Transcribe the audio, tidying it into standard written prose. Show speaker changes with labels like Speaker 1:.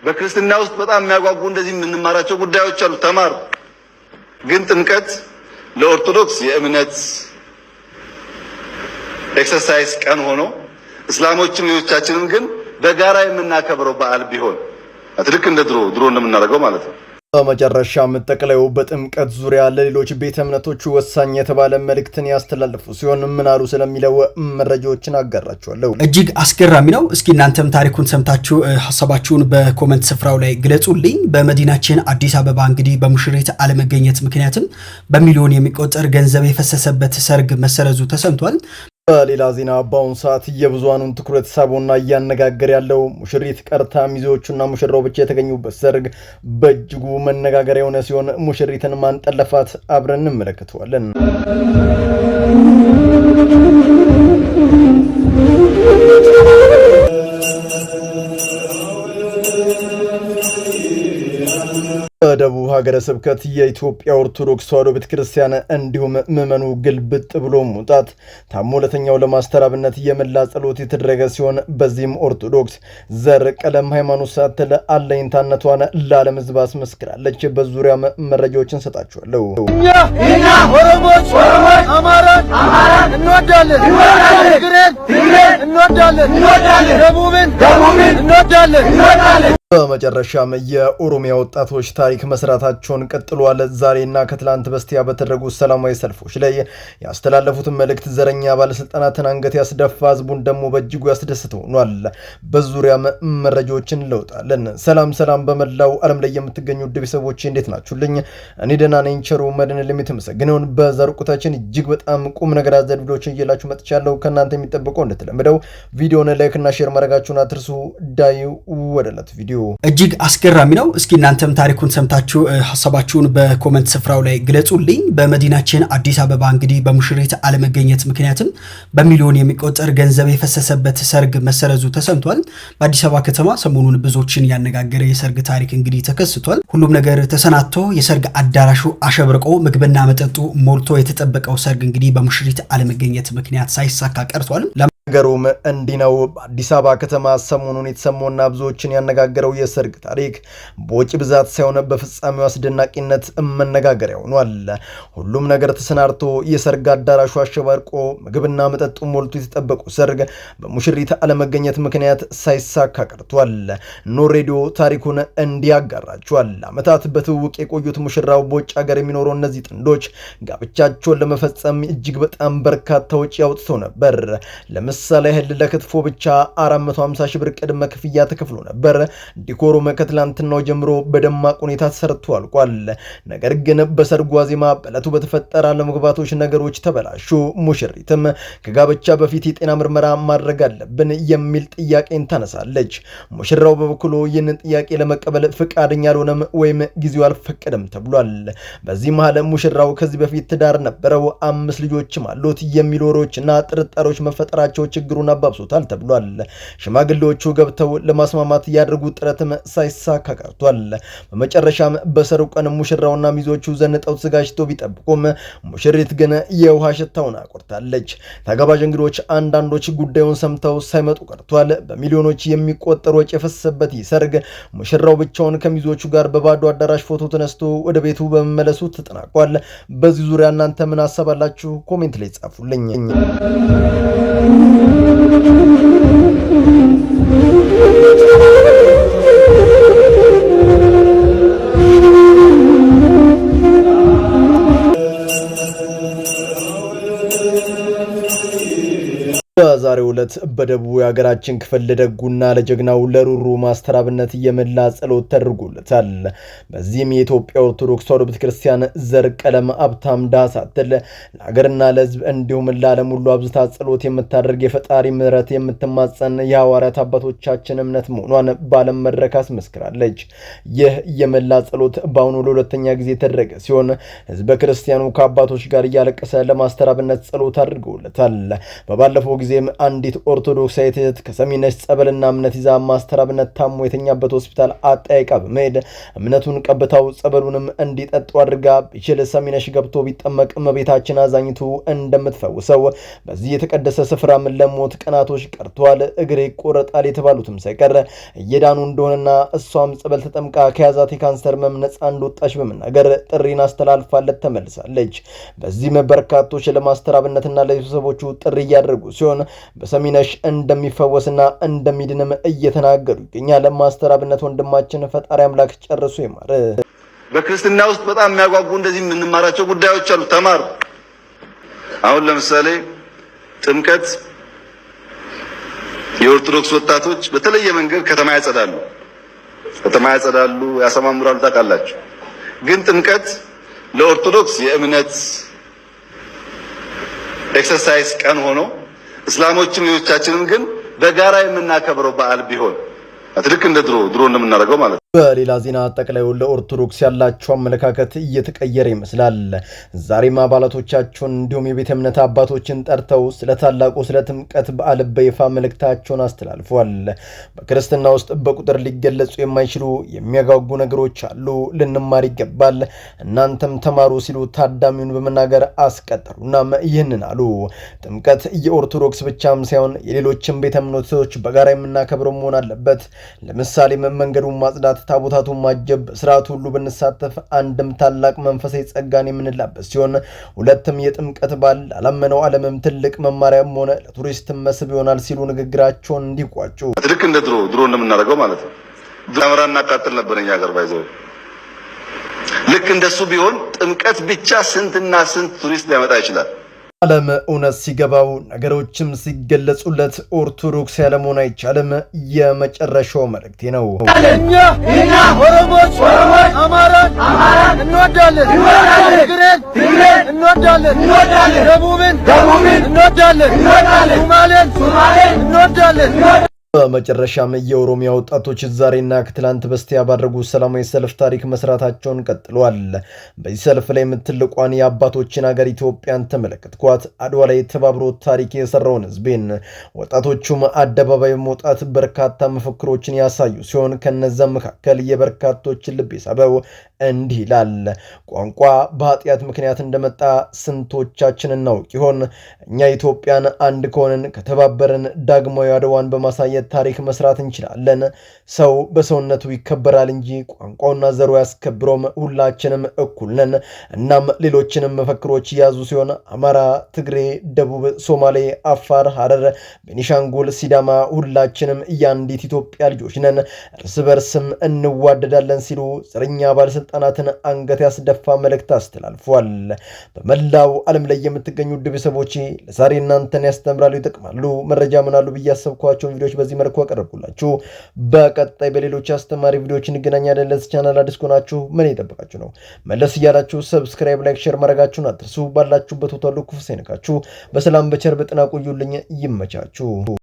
Speaker 1: በክርስትና ውስጥ በጣም የሚያጓጉ እንደዚህ የምንማራቸው ጉዳዮች አሉ። ተማር። ግን ጥምቀት ለኦርቶዶክስ የእምነት ኤክሰርሳይዝ ቀን ሆኖ እስላሞችም ሌሎቻችንም ግን በጋራ የምናከብረው በዓል ቢሆን ልክ እንደ ድሮ እንደምናደርገው ማለት ነው።
Speaker 2: በመጨረሻም ጠቅላዩ በጥምቀት ዙሪያ ለሌሎች ቤተ እምነቶች ወሳኝ የተባለ መልእክትን ያስተላልፉ ሲሆን ምን አሉ ስለሚለው መረጃዎችን አጋራችኋለሁ።
Speaker 3: እጅግ አስገራሚ ነው። እስኪ እናንተም ታሪኩን ሰምታችሁ ሐሳባችሁን በኮሜንት ስፍራው ላይ ግለጹልኝ። በመዲናችን አዲስ አበባ እንግዲህ በሙሽሪት አለመገኘት ምክንያትም በሚሊዮን የሚቆጠር ገንዘብ የፈሰሰበት ሰርግ መሰረዙ ተሰምቷል።
Speaker 2: በሌላ ዜና በአሁኑ ሰዓት የብዙሃኑን ትኩረት ሳቦና እያነጋገር ያለው ሙሽሪት ቀርታ ሚዜዎቹና ሙሽራው ብቻ የተገኙበት ሰርግ በእጅጉ መነጋገሪያ የሆነ ሲሆን ሙሽሪትን ማን ጠለፋት አብረን እንመለከተዋለን። በደቡብ ሀገረ ስብከት የኢትዮጵያ ኦርቶዶክስ ተዋሕዶ ቤተክርስቲያን እንዲሁም ምዕመኑ ግልብጥ ብሎ መውጣት ታሞ ለተኛው ለማስተራብነት የመላ ጸሎት የተደረገ ሲሆን በዚህም ኦርቶዶክስ ዘር፣ ቀለም፣ ሃይማኖት ሳትል አለኝታነቷን ለዓለም ሕዝብ አስመስክራለች። በዙሪያ መረጃዎችን ሰጣችኋለሁ።
Speaker 4: እኛ ኦሮሞች አማራን እንወዳለን፣ ትግሬን እንወዳለን፣ ደቡብን እንወዳለን።
Speaker 2: በመጨረሻም የኦሮሚያ ወጣቶች ታሪክ መስራታቸውን ቀጥሏል። ዛሬና ከትላንት በስቲያ በተደረጉ ሰላማዊ ሰልፎች ላይ ያስተላለፉትን መልእክት ዘረኛ ባለስልጣናትን አንገት ያስደፋ፣ ህዝቡን ደግሞ በእጅጉ ያስደስተ ሆኗል። በዙሪያ መረጃዎችን እንለውጣለን። ሰላም በመላው ዓለም ላይ የምትገኙ ውድ ቤተሰቦቼ እንዴት ናችሁልኝ? እኔ ደህና ነኝ። ቸሩ መድኃኔዓለም የተመሰገነውን። በዘርቁታችን እጅግ በጣም ቁም ነገር አዘል ቪዲዮዎችን እየላችሁ መጥቻለሁ። ከእናንተ የሚጠበቀው እንደተለመደው ቪዲዮውን ላይክ እና ሼር ማድረጋችሁን አትርሱ። ዳዩ ወደለት ቪዲዮ
Speaker 3: እጅግ አስገራሚ ነው። እስኪ እናንተም ታሪኩን ሰምታችሁ ሐሳባችሁን በኮሜንት ስፍራው ላይ ግለጹልኝ። በመዲናችን አዲስ አበባ እንግዲህ በሙሽሪት አለመገኘት ምክንያትም በሚሊዮን የሚቆጠር ገንዘብ የፈሰሰበት ሰርግ መሰረዙ ተሰምቷል። በአዲስ አበባ ከተማ ሰሞኑን ብዙዎችን ያነጋገረ የሰርግ ታሪክ እንግዲህ ተከስቷል። ሁሉም ነገር ተሰናድቶ የሰርግ አዳራሹ አሸብርቆ ምግብና መጠጡ ሞልቶ የተጠበቀው ሰርግ እንግዲህ በሙሽሪት አለመገኘት ምክንያት ሳይሳካ ቀርቷል።
Speaker 2: ነገሩም እንዲህ ነው። በአዲስ አበባ ከተማ ሰሞኑን የተሰማውና ብዙዎችን ያነጋገረው የሰርግ ታሪክ በወጪ ብዛት ሳይሆን በፍጻሜው አስደናቂነት መነጋገሪያ ሆኗል። ሁሉም ነገር ተሰናድቶ የሰርግ አዳራሹ አሸባርቆ ምግብና መጠጡ ሞልቶ የተጠበቀው ሰርግ በሙሽሪት አለመገኘት ምክንያት ሳይሳካ ቀርቷል። ኖር ሬዲዮ ታሪኩን እንዲያጋራቸዋል። ዓመታት በትውውቅ የቆዩት ሙሽራው በውጭ ሀገር የሚኖሩ እነዚህ ጥንዶች ጋብቻቸውን ለመፈጸም እጅግ በጣም በርካታ ወጪ አውጥተው ነበር። ምሳሌ ያህል ለክትፎ ብቻ 450 ሺህ ብር ቅድመ ክፍያ ተከፍሎ ነበር። ዲኮሩም ከትላንትናው ጀምሮ በደማቅ ሁኔታ ተሰርቶ አልቋል። ነገር ግን በሰርጉ ዋዜማ በዕለቱ በተፈጠረ አለመግባባቶች ነገሮች ተበላሹ። ሙሽሪትም ከጋብቻ በፊት የጤና ምርመራ ማድረግ አለብን የሚል ጥያቄን ታነሳለች። ሙሽራው በበኩሉ ይህንን ጥያቄ ለመቀበል ፈቃደኛ አልሆነም ወይም ጊዜው አልፈቀደም ተብሏል። በዚህ መሃል ሙሽራው ከዚህ በፊት ትዳር ነበረው፣ 5 ልጆችም አሉት የሚሉ ወሬዎችና ጥርጣሬዎች መፈጠራቸው ችግሩን አባብሶታል ተብሏል። ሽማግሌዎቹ ገብተው ለማስማማት ያደርጉት ጥረትም ሳይሳካ ቀርቷል። በመጨረሻም በሰርጉ ቀን ሙሽራውና ሚዜዎቹ ዘንጠው ተዘጋጅተው ቢጠብቁም ሙሽሪት ግን የውሃ ሽታውን አቆርታለች። ተጋባዥ እንግዶች አንዳንዶች ጉዳዩን ሰምተው ሳይመጡ ቀርቷል። በሚሊዮኖች የሚቆጠር ወጪ የፈሰሰበት ይህ ሰርግ ሙሽራው ብቻውን ከሚዜዎቹ ጋር በባዶ አዳራሽ ፎቶ ተነስቶ ወደ ቤቱ በመመለሱ ተጠናቋል። በዚህ ዙሪያ እናንተ ምን አሰባላችሁ? ኮሜንት ላይ ጻፉልኝ። በዛሬው ዕለት በደቡብ የሀገራችን ክፍል ለደጉና ለጀግናው ለሩሩ ማስተራብነት የመላ ጸሎት ተደርጎለታል። በዚህም የኢትዮጵያ ኦርቶዶክስ ተዋሕዶ ቤተክርስቲያን ዘር፣ ቀለም፣ ሀብታም፣ ድሃ ሳትል ለሀገርና ለሕዝብ እንዲሁም ለዓለም ሁሉ አብዝታ ጸሎት የምታደርግ የፈጣሪ ምሕረት የምትማጸን የሐዋርያት አባቶቻችን እምነት መሆኗን በዓለም መድረክ አስመስክራለች። ይህ የመላ ጸሎት በአሁኑ ለሁለተኛ ጊዜ የተደረገ ሲሆን ሕዝበ ክርስቲያኑ ከአባቶች ጋር እያለቀሰ ለማስተራብነት ጸሎት አድርገውለታል። በባለፈው ጊዜም አንዲት ኦርቶዶክሳዊት እህት ከሰሚነሽ ጸበልና እምነት ይዛ ማስተር አብነት ታሞ የተኛበት ሆስፒታል አጠያይቃ በመሄድ እምነቱን ቀብታው ጸበሉንም እንዲጠጡ አድርጋ ቢችል ሰሚነሽ ገብቶ ቢጠመቅ እመቤታችን አዛኝቱ እንደምትፈውሰው በዚህ የተቀደሰ ስፍራ ለሞት ቀናቶች ቀርቷል። እግሬ ቆረጣል የተባሉትም ሳይቀር እየዳኑ እንደሆነና እሷም ጸበል ተጠምቃ ከያዛት የካንሰር ህመም ነፃ እንደወጣች በመናገር ጥሪን አስተላልፋለት ተመልሳለች። በዚህም በርካቶች ለማስተር አብነትና ለቤተሰቦቹ ጥሪ እያደረጉ ሲሆን በሰሚነሽ እንደሚፈወስና እንደሚድንም እየተናገሩ ይገኛል። ማስተር አብነት ወንድማችን ፈጣሪ አምላክ ጨርሶ ይማር።
Speaker 1: በክርስትና ውስጥ በጣም የሚያጓጉ እንደዚህ የምንማራቸው ጉዳዮች አሉ። ተማር። አሁን ለምሳሌ ጥምቀት የኦርቶዶክስ ወጣቶች በተለየ መንገድ ከተማ ያጸዳሉ፣ ያሰማምራሉ። ታውቃላችሁ። ግን ጥምቀት ለኦርቶዶክስ የእምነት ኤክሰርሳይዝ ቀን ሆኖ እስላሞችም ሌሎቻችንም ግን በጋራ የምናከብረው በዓል ቢሆን ልክ እንደ ድሮ እንደምናደርገው ማለት ነው።
Speaker 2: በሌላ ዜና ጠቅላዩ ለኦርቶዶክስ ያላቸው አመለካከት እየተቀየረ ይመስላል። ዛሬም አባላቶቻቸውን እንዲሁም የቤተ እምነት አባቶችን ጠርተው ስለ ታላቁ ስለ ጥምቀት በዓል በይፋ መልእክታቸውን አስተላልፏል። በክርስትና ውስጥ በቁጥር ሊገለጹ የማይችሉ የሚያጓጉ ነገሮች አሉ፣ ልንማር ይገባል፣ እናንተም ተማሩ ሲሉ ታዳሚውን በመናገር አስቀጠሉና ይህንን አሉ። ጥምቀት የኦርቶዶክስ ብቻም ሳይሆን የሌሎችም ቤተ እምነቶች በጋራ የምናከብረው መሆን አለበት። ለምሳሌ መንገዱን ማጽዳት፣ ታቦታቱን ማጀብ፣ ስርዓቱ ሁሉ ብንሳተፍ አንድም ታላቅ መንፈሳዊ ጸጋን የምንላበስ ሲሆን ሁለትም የጥምቀት በዓል ላላመነው ዓለምም ትልቅ መማሪያም ሆነ ለቱሪስትም መስህብ ይሆናል ሲሉ ንግግራቸውን እንዲቋጩ
Speaker 1: ልክ እንደ ድሮ እንደምናደርገው ማለት ነው። ዳመራ እናቃጥል ነበር እኛ ሀገር ባይዘው። ልክ እንደሱ ቢሆን ጥምቀት ብቻ ስንትና ስንት ቱሪስት ሊያመጣ ይችላል።
Speaker 2: ዓለም እውነት ሲገባው ነገሮችም ሲገለጹለት ኦርቶዶክስ ያለመሆን አይቻልም። የመጨረሻው መልእክቴ ነው።
Speaker 4: እኛ ኦሮሞች አማራን እንወዳለን፣ ትግሬን እንወዳለን፣ ደቡብን እንወዳለን፣ ሶማሌን እንወዳለን።
Speaker 2: በመጨረሻም የኦሮሚያ ወጣቶች ዛሬና ከትላንት በስቲያ ባደረጉ ሰላማዊ ሰልፍ ታሪክ መስራታቸውን ቀጥለዋል። በዚህ ሰልፍ ላይ ትልቋን የአባቶችን ሀገር ኢትዮጵያን ተመለከትኳት። አድዋ ላይ ተባብሮ ታሪክ የሰራውን ህዝቤን ወጣቶቹም አደባባይ መውጣት በርካታ መፈክሮችን ያሳዩ ሲሆን ከነዛም መካከል የበርካቶችን ልብ የሳበው እንዲህ ይላል። ቋንቋ በኃጢአት ምክንያት እንደመጣ ስንቶቻችን እናውቅ ይሆን? እኛ ኢትዮጵያን አንድ ከሆንን ከተባበርን ዳግማዊ አድዋን በማሳየት ታሪክ መስራት እንችላለን። ሰው በሰውነቱ ይከበራል እንጂ ቋንቋውና ዘሩ ያስከብሮም። ሁላችንም እኩል ነን። እናም ሌሎችንም መፈክሮች የያዙ ሲሆን አማራ፣ ትግሬ፣ ደቡብ፣ ሶማሌ፣ አፋር፣ ሐረር፣ ቤኒሻንጉል፣ ሲዳማ ሁላችንም የአንዲት ኢትዮጵያ ልጆች ነን፣ እርስ በርስም እንዋደዳለን ሲሉ ዘረኛ ባለስልጣናትን አንገት ያስደፋ መልእክት አስተላልፏል። በመላው ዓለም ላይ የምትገኙ ውድ ቤተሰቦቼ ለዛሬ እናንተን ያስተምራሉ፣ ይጠቅማሉ፣ መረጃ ምናሉ ብዬ ያሰብኳቸውን ቪዲዮዎች በዚህ መልኩ አቀረብኩላችሁ። በቀጣይ በሌሎች አስተማሪ ቪዲዮዎች እንገናኛለን። ለዚህ ቻናል አዲስ ከሆናችሁ ምን እየጠበቃችሁ ነው? መለስ እያላችሁ ሰብስክራይብ፣ ላይክ፣ ሼር ማድረጋችሁን አትርሱ። ባላችሁበት ቦታ ሁሉ ክፉ ሳይነካችሁ በሰላም በቸር በጤና ቆዩልኝ። ይመቻችሁ።